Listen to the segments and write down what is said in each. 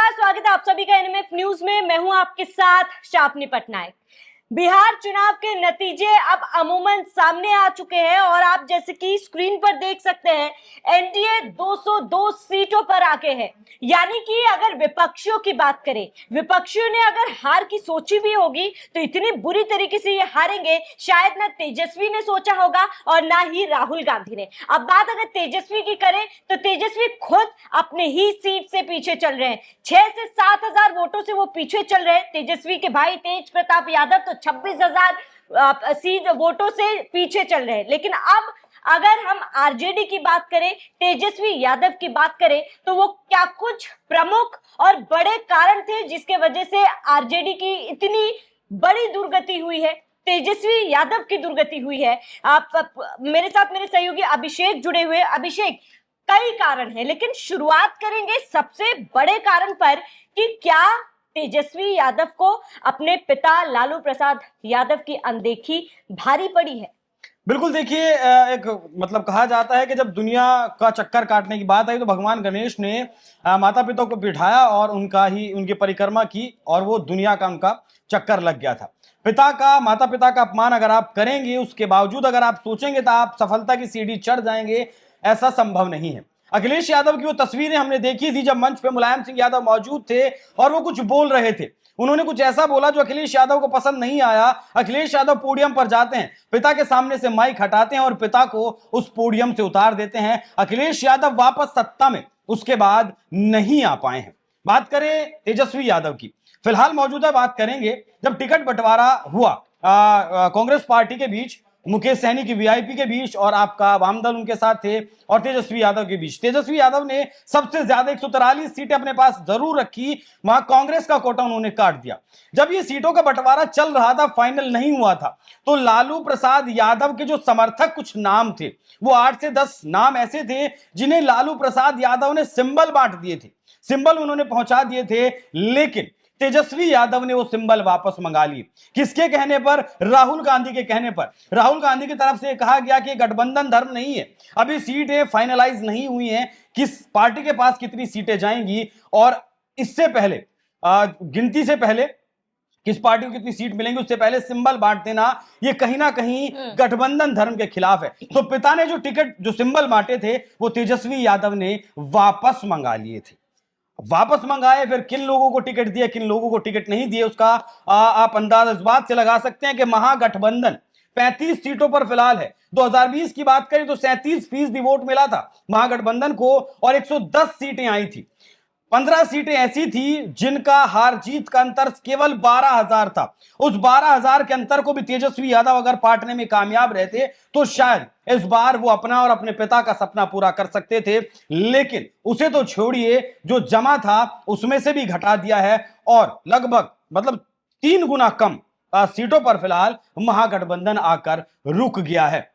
नमस्कार, स्वागत है आप सभी का एनएमएफ न्यूज में। मैं हूं आपके साथ शापनी पटनायक। बिहार चुनाव के नतीजे अब अमूमन सामने आ चुके हैं और आप जैसे कि स्क्रीन पर देख सकते हैं, एनडीए 202 सीटों पर आके है। यानी कि अगर विपक्षियों की बात करें, विपक्षियों ने अगर हार की सोची भी होगी तो इतनी बुरी तरीके से ये हारेंगे शायद ना तेजस्वी ने सोचा होगा और ना ही राहुल गांधी ने। अब बात अगर तेजस्वी की करें तो तेजस्वी खुद अपने ही सीट से पीछे चल रहे हैं। 6 से 7 हजार वोटों से वो पीछे चल रहे हैं। तेजस्वी के भाई तेज प्रताप यादव तो 26,000 सीट वोटों से पीछे चल रहे हैं। लेकिन अब अगर हम आरजेडी की बात करें, तेजस्वी यादव की बात करें, तो वो क्या कुछ प्रमुख और बड़े कारण थे जिसके वजह से आरजेडी की इतनी बड़ी दुर्गति हुई है, तेजस्वी यादव की दुर्गति हुई है। आप मेरे साथ मेरे सहयोगी अभिषेक जुड़े हुए। अभिषेक, कई कारण है लेकिन शुरुआत करेंगे सबसे बड़े कारण पर कि क्या तेजस्वी यादव को अपने पिता लालू प्रसाद यादव की अनदेखी भारी पड़ी है। बिल्कुल। देखिए, एक मतलब कहा जाता है कि जब दुनिया का चक्कर काटने की बात आई तो भगवान गणेश ने माता पिता को बिठाया और उनकी परिक्रमा की और वो दुनिया का उनका चक्कर लग गया था। माता पिता का अपमान अगर आप करेंगे, उसके बावजूद अगर आप सोचेंगे तो आप सफलता की सीढ़ी चढ़ जाएंगे, ऐसा संभव नहीं है। अखिलेश यादव की वो तस्वीरें हमने देखी थी जब मंच पे मुलायम सिंह यादव मौजूद थे और वो कुछ बोल रहे थे। उन्होंने कुछ ऐसा बोला जो अखिलेश यादव को पसंद नहीं आया। अखिलेश यादव पोडियम पर जाते हैं, पिता के सामने से माइक हटाते हैं और पिता को उस पोडियम से उतार देते हैं। अखिलेश यादव वापस सत्ता में उसके बाद नहीं आ पाए हैं। बात करें तेजस्वी यादव की, फिलहाल मौजूदा बात करेंगे। जब टिकट बंटवारा हुआ कांग्रेस पार्टी के बीच, मुकेश सहनी की वीआईपी के बीच और आपका वामदल उनके साथ थे और तेजस्वी यादव के बीच, तेजस्वी यादव ने सबसे ज्यादा 143 सीटें अपने पास जरूर रखी। वहां कांग्रेस का कोटा उन्होंने काट दिया। जब ये सीटों का बंटवारा चल रहा था, फाइनल नहीं हुआ था, तो लालू प्रसाद यादव के जो समर्थक कुछ नाम थे, वो 8 से 10 नाम ऐसे थे जिन्हें लालू प्रसाद यादव ने सिंबल बांट दिए थे, सिंबल उन्होंने पहुंचा दिए थे। लेकिन तेजस्वी यादव ने वो सिंबल वापस मंगा लिए। किसके कहने पर? राहुल गांधी के कहने पर। राहुल गांधी की तरफ से कहा गया कि गठबंधन धर्म नहीं है, अभी सीटें फाइनलाइज नहीं हुई हैं, किस पार्टी के पास कितनी सीटें जाएंगी और इससे पहले गिनती से पहले किस पार्टी को कितनी सीट मिलेंगी उससे पहले सिंबल बांट देना, ये कहीं ना कहीं गठबंधन धर्म के खिलाफ है। तो पिता ने जो टिकट, जो सिंबल बांटे थे, वो तेजस्वी यादव ने वापस मंगा लिए थे। वापस मंगाए, फिर किन लोगों को टिकट दिए, किन लोगों को टिकट नहीं दिए, उसका आप अंदाज इस बात से लगा सकते हैं कि महागठबंधन 35 सीटों पर फिलहाल है। 2020 की बात करें तो 37% वोट मिला था महागठबंधन को और 110 सीटें आई थी। 15 सीटें ऐसी थी जिनका हार जीत का अंतर केवल 12,000 था। उस 12,000 के अंतर को भी तेजस्वी यादव अगर पाटने में कामयाब रहते तो शायद इस बार वो अपना और अपने पिता का सपना पूरा कर सकते थे। लेकिन उसे तो छोड़िए, जो जमा था उसमें से भी घटा दिया है और लगभग मतलब 3 गुना कम सीटों पर फिलहाल महागठबंधन आकर रुक गया है।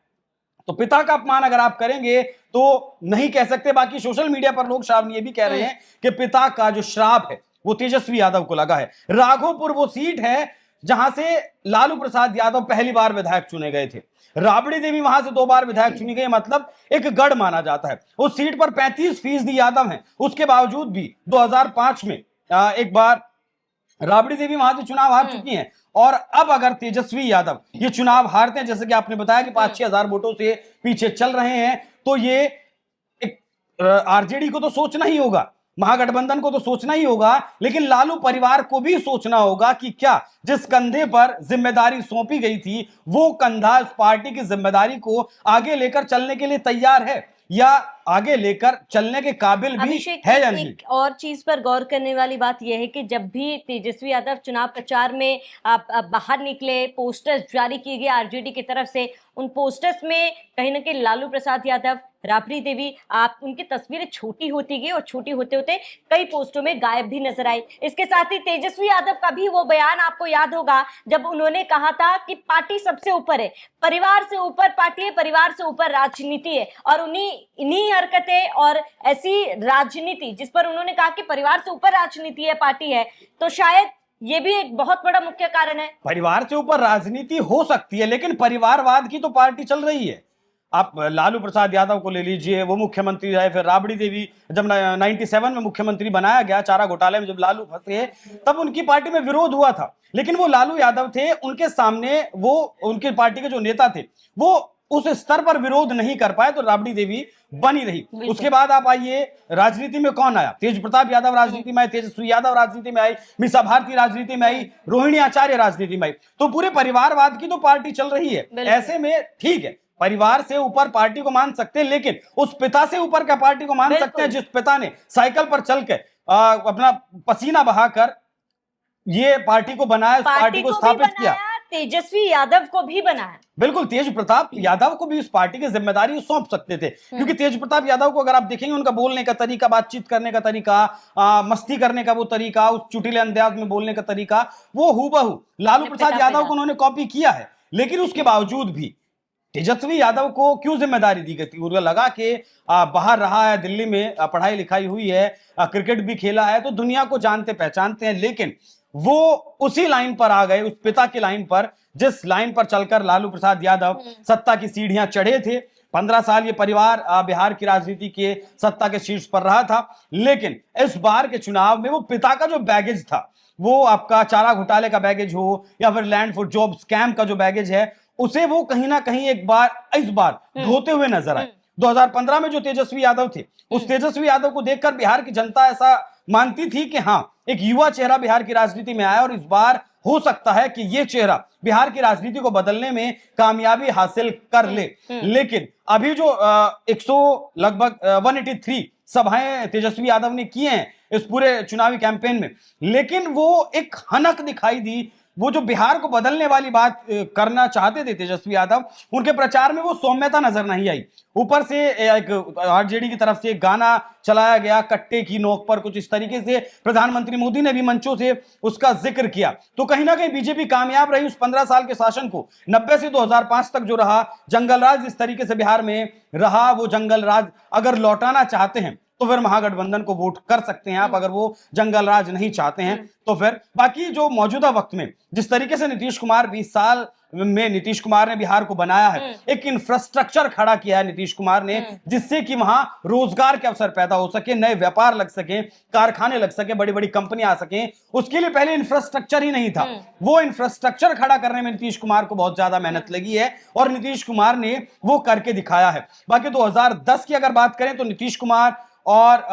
तो पिता का अपमान अगर आप करेंगे तो नहीं कह सकते। बाकी सोशल मीडिया पर लोग शायद ये भी कह रहे हैं कि पिता का जो श्राप है वो तेजस्वी यादव को लगा है। राघोपुर वो सीट है जहां से लालू प्रसाद यादव पहली बार विधायक चुने गए थे। राबड़ी देवी वहां से 2 बार विधायक चुनी गई, मतलब एक गढ़ माना जाता है। उस सीट पर 35% यादव हैं। उसके बावजूद भी 2005 में एक बार राबड़ी देवी वहां से चुनाव हार चुकी हैं और अब अगर तेजस्वी यादव ये चुनाव हारते हैं, जैसे कि आपने बताया कि 5-6 हजार वोटों से पीछे चल रहे हैं, तो ये एक आरजेडी को तो सोचना ही होगा, महागठबंधन को तो सोचना ही होगा, लेकिन लालू परिवार को भी सोचना होगा कि क्या जिस कंधे पर जिम्मेदारी सौंपी गई थी वो कंधा इस पार्टी की जिम्मेदारी को आगे लेकर चलने के लिए तैयार है या आगे लेकर चलने के काबिल भी है या नहीं। एक और चीज पर गौर करने वाली बात यह है कि जब भी तेजस्वी यादव चुनाव प्रचार में बाहर निकले, पोस्टर्स जारी किए गए आरजेडी की तरफ से, उन पोस्टर्स में कहीं ना कहीं लालू प्रसाद यादव, राबड़ी देवी, आप उनकी तस्वीरें छोटी होती गई और छोटी होते होते कई पोस्टों में गायब भी नजर आई। इसके साथ ही तेजस्वी यादव का भी वो बयान आपको याद होगा जब उन्होंने कहा था कि पार्टी सबसे ऊपर है, परिवार से ऊपर पार्टी है, परिवार से ऊपर राजनीति है। और इन्हीं हरकतें और ऐसी राजनीति जिस पर उन्होंने कहा कि परिवार से ऊपर राजनीति है, पार्टी है, तो शायद ये भी एक बहुत बड़ा मुख्य कारण है। परिवार से ऊपर राजनीति हो सकती है लेकिन परिवारवाद की तो पार्टी चल रही है। आप लालू प्रसाद यादव को ले लीजिए, वो मुख्यमंत्री रहे, फिर राबड़ी देवी जब 97 में मुख्यमंत्री बनाया गया, चारा घोटाले में जब लालू फंसे तब उनकी पार्टी में विरोध हुआ था, लेकिन वो लालू यादव थे, उनके सामने वो उनके पार्टी के जो नेता थे वो उस स्तर पर विरोध नहीं कर पाए, तो राबड़ी देवी बनी रही। उसके बाद आप आइए, राजनीति में कौन आया? तेज प्रताप यादव राजनीति में आए, तेजस्वी यादव राजनीति में आई, मीसा भारती राजनीति में आई, रोहिणी आचार्य राजनीति में आई। तो पूरे परिवारवाद की तो पार्टी चल रही है। ऐसे में ठीक है, परिवार से ऊपर पार्टी को मान सकते हैं, लेकिन उस पिता से ऊपर क्या पार्टी को मान सकते हैं जिस पिता ने साइकिल पर चल के अपना पसीना बहाकर ये पार्टी को बनाया, पार्टी को स्थापित किया, तेजस्वी यादव को भी बनाया। बिल्कुल, तेज प्रताप यादव को भी उस पार्टी की जिम्मेदारी सौंप सकते थे, क्योंकि तेज प्रताप यादव को अगर आप देखेंगे, उनका बोलने का तरीका, बातचीत करने का तरीका, मस्ती करने का वो तरीका, उस चुटीले अंदाज में बोलने का तरीका, वो हूबहू लालू प्रसाद यादव को उन्होंने कॉपी किया है। लेकिन उसके बावजूद भी तेजस्वी यादव को क्यों जिम्मेदारी दी गई थी? उनको लगा कि बाहर रहा है, दिल्ली में पढ़ाई लिखाई हुई है, क्रिकेट भी खेला है, तो दुनिया को जानते पहचानते हैं, लेकिन वो उसी लाइन पर आ गए, उस पिता की लाइन पर, जिस लाइन पर चलकर लालू प्रसाद यादव सत्ता की सीढ़ियां चढ़े थे। 15 साल ये परिवार बिहार की राजनीति के सत्ता के शीर्ष पर रहा था, लेकिन इस बार के चुनाव में वो पिता का जो बैगेज था, वो आपका चारा घोटाले का बैगेज हो या फिर लैंड फॉर जॉब स्कैम का जो बैगेज है, उसे वो कहीं ना कहीं इस बार ढोते हुए नजर आए। 2015 में जो तेजस्वी यादव थे, उस तेजस्वी यादव को देखकर बिहार की जनता ऐसा मानती थी कि हाँ, एक युवा चेहरा बिहार की राजनीति में आया और इस बार हो सकता है कि ये चेहरा बिहार की राजनीति को बदलने में कामयाबी हासिल कर ले। लेकिन अभी जो 183 सभाएं तेजस्वी यादव ने की हैं इस पूरे चुनावी कैंपेन में, लेकिन वो एक हनक दिखाई दी। वो जो बिहार को बदलने वाली बात करना चाहते थे तेजस्वी यादव, उनके प्रचार में वो सौम्यता नजर नहीं आई। ऊपर से एक आरजेडी की तरफ से एक गाना चलाया गया, कट्टे की नोक पर, कुछ इस तरीके से प्रधानमंत्री मोदी ने भी मंचों से उसका जिक्र किया। तो कहीं ना कहीं बीजेपी कामयाब रही उस 15 साल के शासन को, 90 से 2005 तक जो रहा जंगल राज, इस तरीके से बिहार में रहा, वो जंगल राज अगर लौटाना चाहते हैं तो फिर महागठबंधन को वोट कर सकते हैं आप। अगर वो जंगल राज नहीं चाहते हैं तो फिर बाकी जो मौजूदा वक्त में जिस तरीके से नीतीश कुमार 20 साल में नीतीश कुमार ने बिहार को बनाया है, एक इंफ्रास्ट्रक्चर खड़ा किया है नीतीश कुमार ने, जिससे कि वहां रोजगार के अवसर पैदा हो सके, नए व्यापार लग सके, कारखाने लग सके, बड़ी बड़ी कंपनियां आ सके। उसके लिए पहले इंफ्रास्ट्रक्चर ही नहीं था। वो इंफ्रास्ट्रक्चर खड़ा करने में नीतीश कुमार को बहुत ज्यादा मेहनत लगी है और नीतीश कुमार ने वो करके दिखाया है। बाकी 2010 की अगर बात करें तो नीतीश कुमार और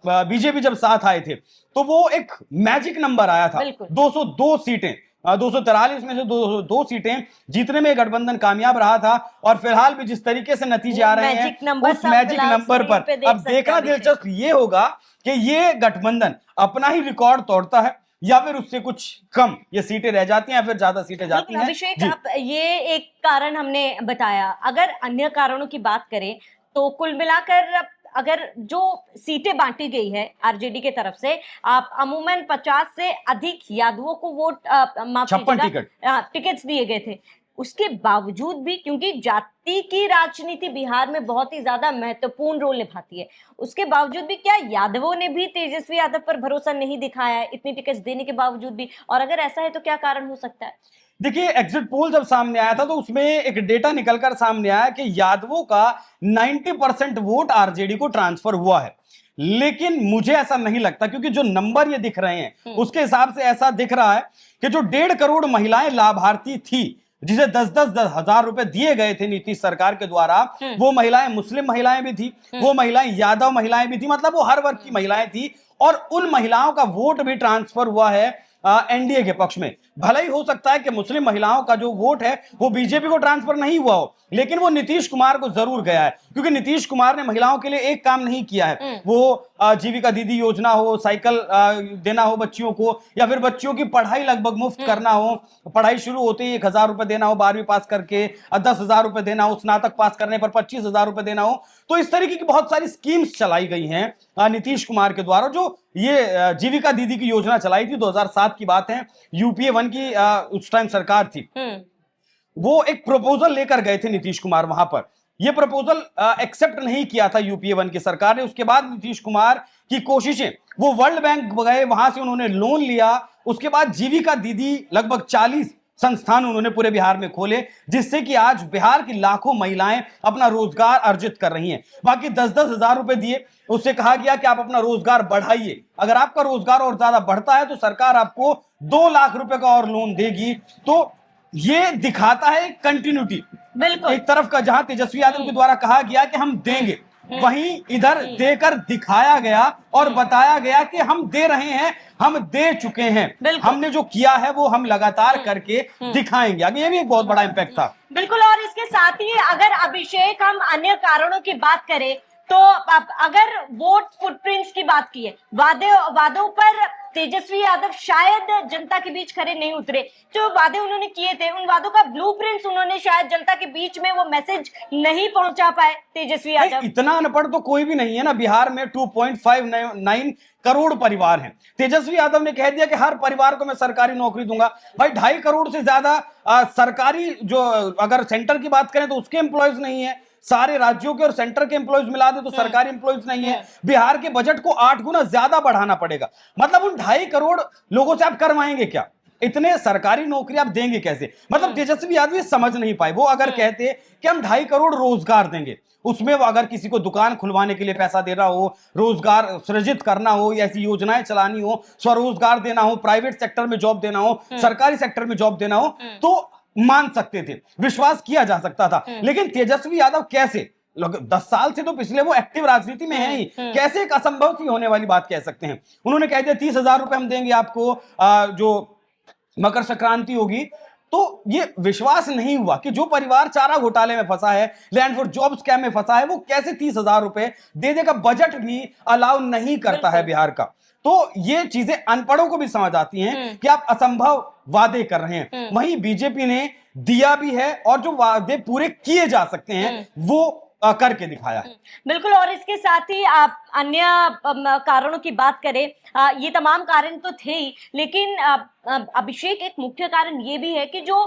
बीजेपी जब साथ आए थे तो वो एक मैजिक नंबर आया था, 202 सीटें, 243 में से 202 सीटें जीतने में गठबंधन कामयाब रहा था। और फिलहाल भी जिस तरीके से नतीजे आ रहे हैं उस मैजिक नंबर पर अब देखना दिलचस्प ये होगा कि ये गठबंधन अपना ही रिकॉर्ड तोड़ता है या फिर उससे कुछ कम ये सीटें रह जाती हैं या फिर ज्यादा सीटें जाती हैं। अभिषेक, आप ये एक कारण हमने बताया, अगर अन्य कारणों की बात करें तो कुल मिलाकर अगर जो सीटें बांटी गई है आरजेडी के तरफ से, आप अमूमन 50 से अधिक यादवों को वोट 56 टिकट्स दिए गए थे। उसके बावजूद भी, क्योंकि जाति की राजनीति बिहार में बहुत ही ज्यादा महत्वपूर्ण रोल निभाती है, उसके बावजूद भी क्या यादवों ने भी तेजस्वी यादव पर भरोसा नहीं दिखाया है इतनी टिकट्स देने के बावजूद भी? और अगर ऐसा है तो क्या कारण हो सकता है? देखिए, एग्जिट पोल जब सामने आया था तो उसमें एक डेटा निकलकर सामने आया कि यादवों का 90% वोट आरजेडी को ट्रांसफर हुआ है। लेकिन मुझे ऐसा नहीं लगता, क्योंकि जो नंबर ये दिख रहे हैं उसके हिसाब से ऐसा दिख रहा है कि जो 1.5 करोड़ महिलाएं लाभार्थी थी, जिसे 10-10 हजार रुपए दिए गए थे नीतीश सरकार के द्वारा, वो महिलाएं मुस्लिम महिलाएं भी थी, वो महिलाएं यादव महिलाएं भी थी, मतलब वो हर वर्ग की महिलाएं थी। और उन महिलाओं का वोट भी ट्रांसफर हुआ है एनडीए के पक्ष में। भले ही हो सकता है कि मुस्लिम महिलाओं का जो वोट है वो बीजेपी को ट्रांसफर नहीं हुआ हो, लेकिन वो नीतीश कुमार को जरूर गया है, क्योंकि नीतीश कुमार ने महिलाओं के लिए एक काम नहीं किया है। वो जीविका दीदी योजना हो, साइकिल देना हो बच्चियों को, या फिर बच्चियों की पढ़ाई लगभग मुफ्त करना हो, पढ़ाई शुरू होते ही 1000 रुपए देना हो, 12वीं पास करके 10,000 रुपए देना हो, स्नातक पास करने पर 25,000 रुपए देना हो। तो इस तरीके की बहुत सारी स्कीम्स चलाई गई हैं नीतीश कुमार के द्वारा। जो ये जीविका दीदी की योजना चलाई थी, 2007 की बात है, यूपीए 1 की उस टाइम सरकार थी, वो एक प्रपोजल लेकर गए थे नीतीश कुमार वहां पर। ये प्रपोजल एक्सेप्ट नहीं किया था यूपीए 1 की सरकार ने। उसके बाद नीतीश कुमार की कोशिशें, वो वर्ल्ड बैंक गए, वहां से उन्होंने लोन लिया, उसके बाद जीविका दीदी लगभग 40 संस्थान उन्होंने पूरे बिहार में खोले, जिससे कि आज बिहार की लाखों महिलाएं अपना रोजगार अर्जित कर रही हैं। बाकी 10-10 हजार रुपए दिए, उससे कहा गया कि आप अपना रोजगार बढ़ाइए, अगर आपका रोजगार और ज्यादा बढ़ता है तो सरकार आपको 2 लाख रुपए का और लोन देगी। तो ये दिखाता है कंटिन्यूटी। बिल्कुल। एक तरफ का जहां तेजस्वी यादव के द्वारा कहा गया कि हम देंगे, वहीं इधर देकर दिखाया गया और बताया गया कि हम दे रहे हैं, हम दे चुके हैं, हमने जो किया है वो हम लगातार करके दिखाएंगे। आगे ये भी एक बहुत बड़ा इंपैक्ट था। बिल्कुल। और इसके साथ ही अगर अभिषेक हम अन्य कारणों की बात करें तो अगर वोट फुटप्रिंट्स की बात की है, वादों पर तेजस्वी यादव शायद जनता के बीच खरे नहीं उतरे। जो वादे उन्होंने किए थे उन वादों का ब्लूप्रिंट्स उन्होंने शायद जनता के बीच में वो मैसेज नहीं पहुंचा पाए तेजस्वी यादव। इतना अनपढ़ तो कोई भी नहीं है ना। बिहार में 2.59 करोड़ परिवार हैं। तेजस्वी यादव ने कह दिया कि हर परिवार को मैं सरकारी नौकरी दूंगा। भाई 2.5 करोड़ से ज्यादा सरकारी, जो अगर सेंटर की बात करें तो उसके एम्प्लॉयज नहीं है, सारे राज्यों के और सेंटर के एम्प्लॉयज मिला दे तो सरकारी एम्प्लॉयज नहीं है। बिहार के बजट को 8 गुना ज्यादा बढ़ाना पड़ेगा। मतलब उन 2.5 करोड़ लोगों से आप करवाएंगे क्या? इतने सरकारी नौकरी आप देंगे कैसे? मतलब तेजस्वी यादव समझ नहीं पाए। वो अगर कहते कि हम 2.5 करोड़ रोजगार देंगे, उसमें वो अगर किसी को दुकान खुलवाने के लिए पैसा देना हो, रोजगार सृजित करना हो, या ऐसी योजनाएं चलानी हो, स्वरोजगार देना हो, प्राइवेट सेक्टर में जॉब देना हो, सरकारी सेक्टर में जॉब देना हो, तो मान सकते थे, विश्वास किया जा सकता था। लेकिन तेजस्वी यादव कैसे, 10 साल से तो पिछले वो एक्टिव राजनीति में है ही, कैसे एक असंभव सी होने वाली बात कह सकते हैं? उन्होंने कह दिया 30,000 रुपए हम देंगे आपको जो मकर संक्रांति होगी। तो ये विश्वास नहीं हुआ कि जो परिवार चारा घोटाले में फंसा है, लैंड फॉर जॉब स्कैम में फंसा है, वो कैसे 30,000 रुपए दे देगा? बजट भी अलाउ नहीं करता है बिहार का। तो ये चीजें अनपढ़ों को भी समझ आती हैं कि आप असंभव वादे कर रहे हैं। वहीं बीजेपी ने दिया भी है और जो वादे पूरे किए जा सकते हैं वो करके दिखाया है। बिल्कुल। और इसके साथ ही आप अन्य कारणों की बात करें, ये तमाम कारण तो थे ही, लेकिन अभिषेक एक मुख्य कारण ये भी है कि जो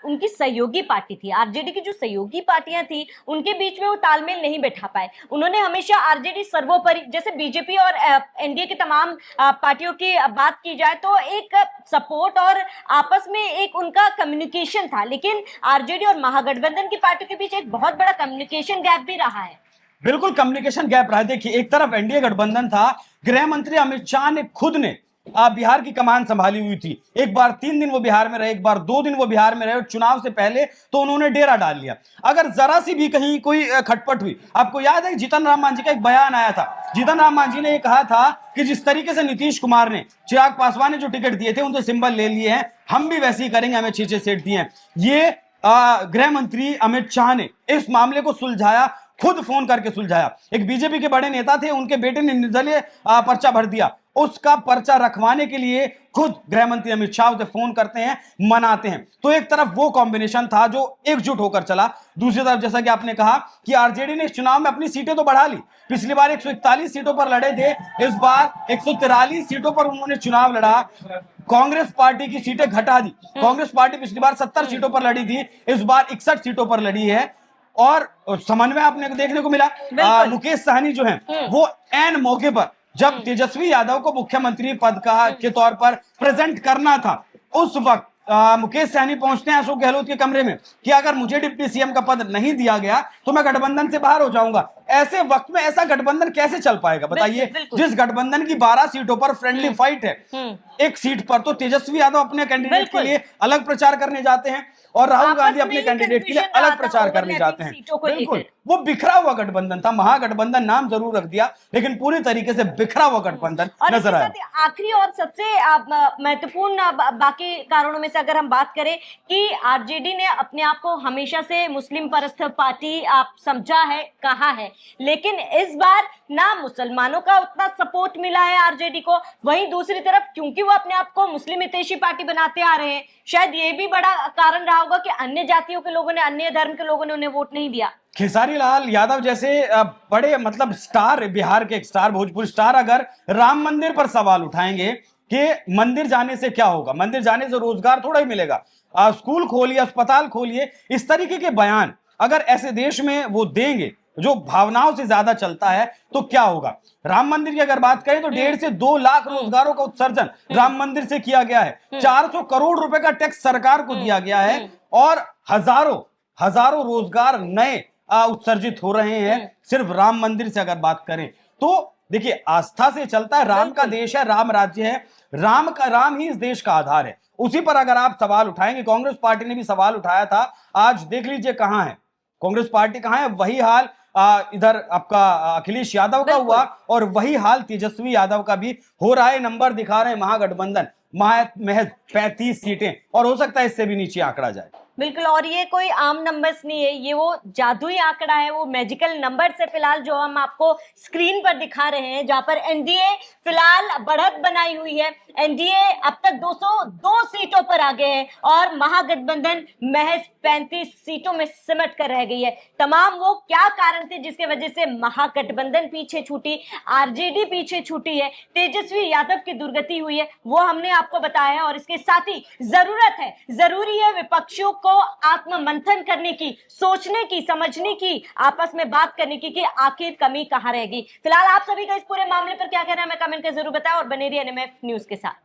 उनकी सहयोगी पार्टी थी, आरजेडी की जो सहयोगी पार्टियां थी, उनके बीच में वो तालमेल नहीं बैठा पाए। उन्होंने हमेशा आरजेडी सर्वोपरि, जैसे बीजेपी और एनडीए की तमाम पार्टियों की बात की जाए तो एक सपोर्ट और आपस में एक उनका कम्युनिकेशन था, लेकिन आरजेडी और महागठबंधन की पार्टियों के बीच एक बहुत बड़ा कम्युनिकेशन गैप भी रहा है। बिल्कुल कम्युनिकेशन गैप रहा है। देखिए, एक तरफ एनडीए गठबंधन था, गृह मंत्री अमित शाह ने खुद ने बिहार की कमान संभाली हुई थी। एक बार 3 दिन वो बिहार में रहे, एक बार 2 दिन वो बिहार में रहे, और चुनाव से पहले तो उन्होंने डेरा डाल लिया। अगर जरा सी भी कहीं कोई खटपट हुई, आपको याद है जीतन राम मांझी का एक बयान आया था। जीतन राम मांझी ने कहा था कि जिस तरीके से नीतीश कुमार ने चिराग पासवान ने जो टिकट दिए थे उनसे सिंबल ले लिए हैं, हम भी वैसे ही करेंगे, हमें 6-6 सीट दिए हैं। ये गृह मंत्री अमित शाह ने इस मामले को सुलझाया, खुद फोन करके सुलझाया। एक बीजेपी के बड़े नेता थे, उनके बेटे ने निर्दलीय पर्चा भर दिया, उसका पर्चा रखवाने के लिए खुद गृह मंत्री अमित शाह उसे फोन करते हैं, मनाते हैं। तो एक तरफ वो कॉम्बिनेशन था जो एकजुट होकर चला। दूसरी तरफ जैसा कि आपने कहा कि आरजेडी ने इस चुनाव में अपनी सीटें तो बढ़ा ली। पिछली बार 141 सीटों पर लड़े थे, इस बार 143 सीटों पर उन्होंने चुनाव लड़ा। कांग्रेस पार्टी की सीटें घटा दी। कांग्रेस पार्टी पिछली बार 70 सीटों पर लड़ी थी, इस बार 61 सीटों पर लड़ी है। और समन्वय आपने देखने को मिला। मुकेश सहनी जो है वो एन मौके पर, जब तेजस्वी यादव को मुख्यमंत्री पद का के तौर पर प्रेजेंट करना था, उस वक्त मुकेश सहनी पहुंचते हैं अशोक गहलोत के कमरे में कि अगर मुझे डिप्टी सीएम का पद नहीं दिया गया तो मैं गठबंधन से बाहर हो जाऊंगा। ऐसे वक्त में ऐसा गठबंधन कैसे चल पाएगा बताइए? जिस गठबंधन की 12 सीटों पर फ्रेंडली फाइट है, एक सीट पर तो तेजस्वी यादव अपने कैंडिडेट के लिए अलग प्रचार करने जाते हैं और राहुल गांधी अपने कैंडिडेट के लिए अलग प्रचार करने जाते हैं। बिल्कुल, वो बिखरा हुआ गठबंधन था। महागठबंधन नाम जरूर रख दिया, लेकिन पूरी तरीके से बिखरा हुआ गठबंधन नजर आया। आखिरी और सबसे महत्वपूर्ण बाकी कारणों में से अगर हम बात करें कि आरजेडी ने अपने आप को हमेशा से मुस्लिम परस्त पार्टी आप समझा है, कहा है, लेकिन इस बार ना मुसलमानों का उतना सपोर्ट मिला है आरजेडी को, वहीं दूसरी तरफ क्योंकि वो अपने आप को मुस्लिम हितैषी पार्टी बनाते आ रहे हैं, शायद ये भी बड़ा कारण रहा होगा कि अन्य जातियों के लोगों ने, अन्य धर्म के लोगों ने उन्हें वोट नहीं दिया। खेसारी लाल यादव जैसे बड़े मतलब स्टार, बिहार के एक स्टार, भोजपुरी स्टार, अगर राम मंदिर पर सवाल उठाएंगे कि मंदिर जाने से क्या होगा, मंदिर जाने से रोजगार थोड़ा ही मिलेगा, स्कूल खोलिए, अस्पताल खोलिए, इस तरीके के बयान अगर ऐसे देश में वो देंगे जो भावनाओं से ज्यादा चलता है तो क्या होगा। राम मंदिर की अगर बात करें तो 1.5 से 2 लाख रोजगारों का उत्सर्जन राम मंदिर से किया गया है। 400 करोड़ रुपए का टैक्स सरकार को दिया गया है और हजारों रोजगार नए उत्सर्जित हो रहे हैं सिर्फ राम मंदिर से अगर बात करें तो। देखिए, आस्था से चलता है, राम का देश है, राम राज्य है, राम ही इस देश का आधार है। उसी पर अगर आप सवाल उठाएंगे, कांग्रेस पार्टी ने भी सवाल उठाया था, आज देख लीजिए कहां है कांग्रेस पार्टी, कहां है। वही हाल इधर आपका अखिलेश यादव का हुआ और वही हाल तेजस्वी यादव का भी हो रहा है। नंबर दिखा रहे हैं महागठबंधन, महज 35 सीटें और हो सकता है इससे भी नीचे आंकड़ा जाए। बिल्कुल, और ये कोई आम नंबर्स नहीं है, ये वो जादुई आंकड़ा है, वो मैजिकल नंबर से फिलहाल जो हम आपको स्क्रीन पर दिखा रहे हैं, जहां पर एनडीए फिलहाल बढ़त बनाई हुई है। एनडीए अब तक 202 सीटों पर आगे है और महागठबंधन महज 35 सीटों में सिमट कर रह गई है। तमाम वो क्या कारण थे जिसके वजह से महागठबंधन पीछे छूटी, आरजेडी पीछे छूटी है, तेजस्वी यादव की दुर्गति हुई है, वो हमने आपको बताया है। और इसके साथ ही जरूरी है विपक्षियों को आत्ममंथन करने की, सोचने की, समझने की, आपस में बात करने की कि आखिर कमी कहां रहेगी। फिलहाल आप सभी का इस पूरे मामले पर क्या कहना है, हमें कमेंट कर जरूर बताएं और बने रहिए एनएमएफ न्यूज के साथ।